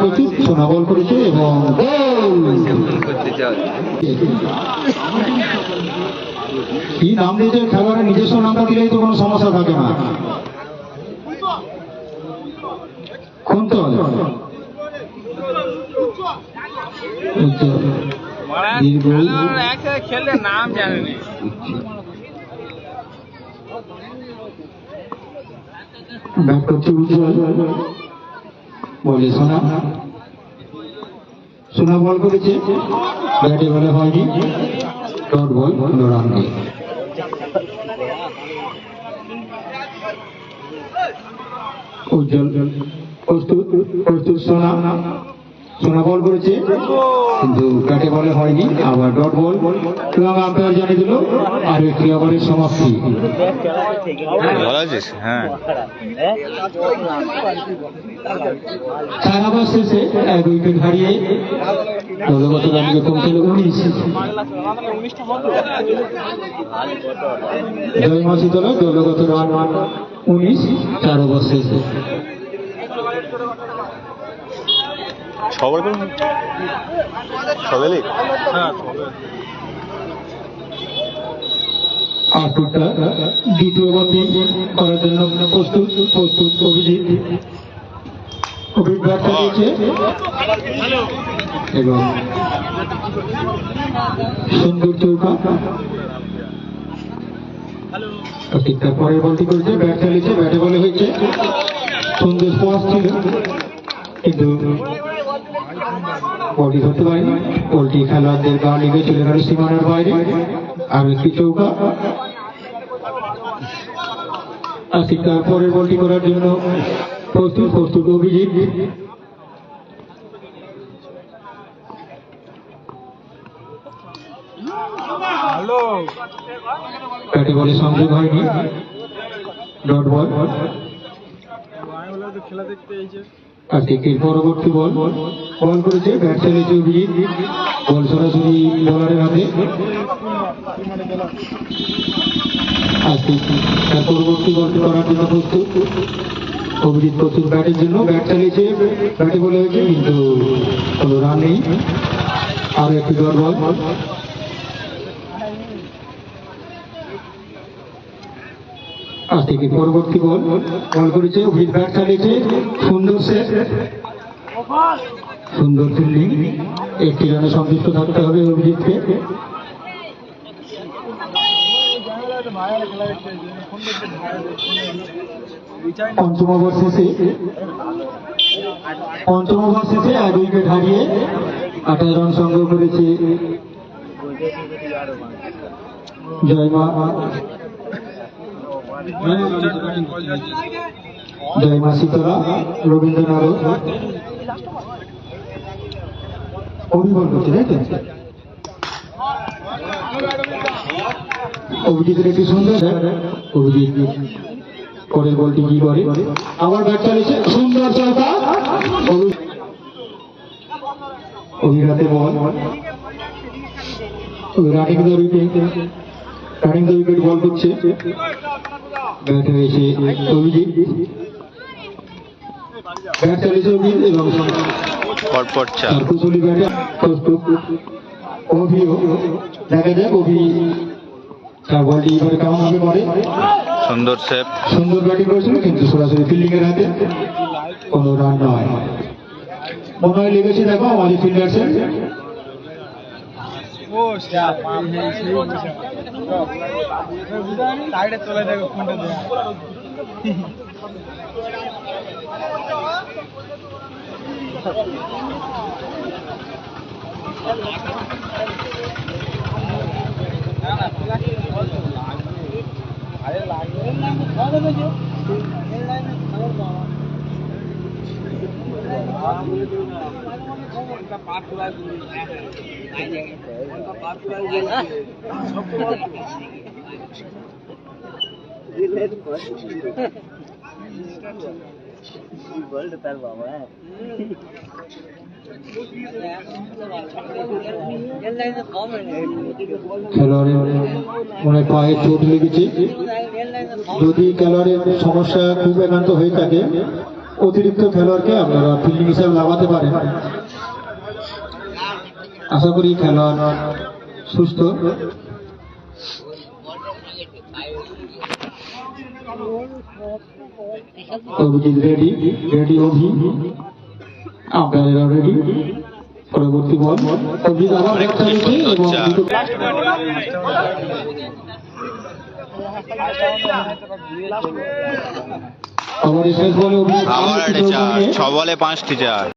প্রচুর সোনা বল করেছে এবং কি নাম দিয়েছে খেলোয়াড়ের নিজস্ব নামটা দিলেই তো কোনো সমস্যা থাকে না। খেললে নাম জানেনি ব্যাট করছে উজ্জ্বল, বলে সোনা, সোনা বল করেছে, ব্যাটে বলে হয়নি, ডট বল, কোনো রান নেই। উজ্জ্বল প্রস্তুত, প্রস্তুত সোনা, সোনা বল করেছে কিন্তু ব্যাটে বলে হয়নি, আবার ডট বল এবং আম্পায়ার জানিয়ে দিল আর একটি ওভারের সমাপ্তি। চার ওভার শেষে 1 উইকেট হারিয়ে দলগত রানকে পৌঁছল 19। জয়মাসি দল দলগত রান 19 4 ওভার শেষে। দ্বিতীয় ওভার করার জন্য প্রস্তুত, প্রস্তুত অভিজিৎ, ব্যাট চালিয়েছে এবং সুন্দর চৌকা, তার পরের বলটি করেছে, ব্যাট চালিয়েছে, ব্যাটে বলে হয়েছে, সুন্দর স্পোর্টস ছিল কিন্তু বলটি ধরতে পারেনি, বলটি খেলোয়াড়দের গা লেগে চলে গেল সীমানার বাইরে। আর একটি চৌকা, তার পরের বলটি করার জন্য প্রস্তুত, প্রস্তুত অভিজিৎ, ব্যাটে বলে সংযোগ হয়নি, ডট বল। কার্তিকের পরবর্তী বল, বল করেছে, ব্যাট চালিয়েছে অভিজিৎ, বল সরাসরি বোলারের হাতে। তার পরবর্তী বলটি করার জন্য প্রস্তুত অভিজিৎ, প্রস্তুত ব্যাটের জন্য, ব্যাট চালিয়েছে, ব্যাটে বলে হয়েছে কিন্তু কোনো রান নেই। আরো একটি ডট বল, কার্তিকের পরবর্তী বল, বল করেছে অভিজিৎ, ব্যাট চালিয়েছে, সুন্দর সেট, সুন্দর ফিল্ডিং, একটি রানে সন্তুষ্ট থাকতে হবে অভিজিৎকে। পঞ্চম ওভার শেষে 1 উইকেট হারিয়ে 28 রান সংগ্রহ করেছে জয়মা শীতলা রবীন্দ্রনাথ। অভিবল করছে, তাই তো? অভিজিতের একটি সুন্দর, অভিজিৎ পরের বলটি কি করে, আবার ব্যাট চালিয়েছে, সুন্দর চৌকা, অভিঘাতে বল, রানিং দ্য উইকেট বল করছে, ব্যাট হয়েছে অভিজিৎ, ব্যাট চালিয়েছে অভিজিৎ এবং কুশলী ব্যাটে প্রস্তুত অভিও। দেখা যাক অভি তার বলটি এবারে কেমন হবে পরে। সুন্দর সেভ, সুন্দর ব্যাটিং করেছিল কিন্তু সরাসরি ফিল্ডিং এর হাতে, কোনো রান নয়। মনে হয় লেগেছে, দেখো আমাদের ফিল্ডার্সের চলে দেখো ফোনটা দেওয়া খেলোয়াড়ের মনে পায়ে চোট লেগেছে, যদি খেলোয়াড়ের সমস্যা খুব একান্ত হয়ে থাকে অতিরিক্ত খেলোয়াড়কে আপনারা ফিল্ডিং হিসাবে লাগাতে পারেন। আশা করি খেলোয়াড় সুস্থ। অভিজিৎ রেডি, রেডি অভি, আম্পায়ারেরা রেডি। পরবর্তী বল অভিজিৎ আবার ব্যাট চালিয়েছে এবং আবার শেষ বলে অভিজিৎ আবার একটা চার, 6 বলে 5টি চার।